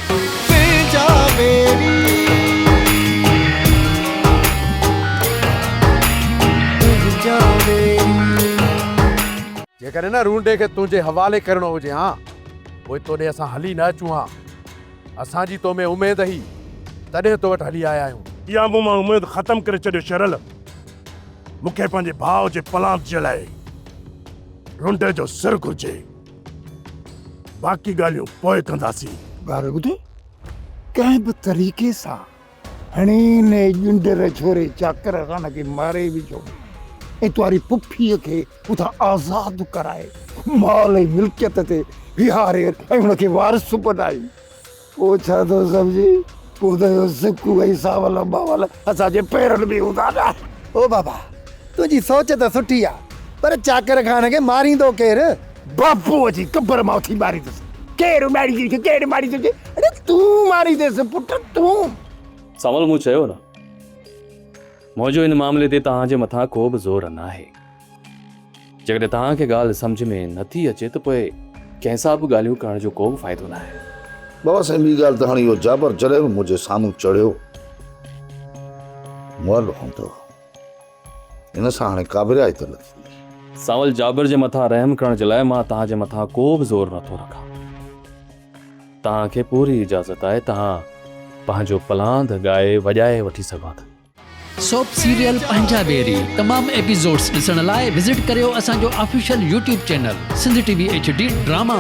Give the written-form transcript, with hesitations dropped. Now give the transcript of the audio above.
तुंहिंजा बेरी तुंहिंजा बेरी जेकॾहिं न रूंडे खे तुंहिंजे हवाले करणो हुजे हा पोइ तोॾे असां हली न अचूं हा असांजी तो में उमेद ही तॾहिं तो वटि हली आया आहियूं इहा मूं मां उमेद ख़तम करे छॾियो शरल मूंखे पंहिंजे भाउ जे पलांत जे लाइ रुंडे जो सिर घुर्जे बाक़ी ॻाल्हियूं पोइ कंदासीं ॿार ॿुधो कंहिं बि तरीक़े सां हणी ने ॼुंडर छोरे चाकर खान खे मारे विझो ऐं तुंहिंजी पुफीअ खे उतां आज़ादु कराए माल ऐं मिल्कियत ते विहारे ऐं हुनखे वारिस बनाई पोइ छा थो सम्झी पोइ त इहो सिकू ऐं सावल बावल असांजे पेरनि में हूंदा न। ओ बाबा तुंहिंजी सोच त सुठी आहे पर चाकर खान खे मारींदो केरु बापू अची कबर मां उथी मारींदुसि केरु मारींदुसि केरु मारींदुसि अरे तूं मारींदुसि पुट तूं सावल मूं चयो न मुंहिंजो इन मामले ते तव्हांजे मथां को बि ज़ोर न आहे जेकॾहिं तव्हांखे ॻाल्हि सम्झ में नथी अचे त पोइ कंहिंसां बि ॻाल्हियूं करण जो को बि फ़ाइदो न आहे बाबा साईं ॿी ॻाल्हि त हाणे इहो जाबर जॾहिं बि मुंहिंजे साम्हूं चढ़ियो मुअल हूंदो हिन सां हाणे काबिराई त न थींदी सावल जाबिर जे मथां रहम करण जे लाइ मां तव्हांजे मथां को बि ज़ोर नथो रखां तव्हांखे पूरी इजाज़त आहे तव्हां पंहिंजो पलांद ॻाए वॼाए वठी सघो था सोप सीरियल पंहिंजा बेरी तमाम एपिसोड्स ॾिसण लाइ विज़िट करियो असांजो official YouTube channel Sindh TV HD drama.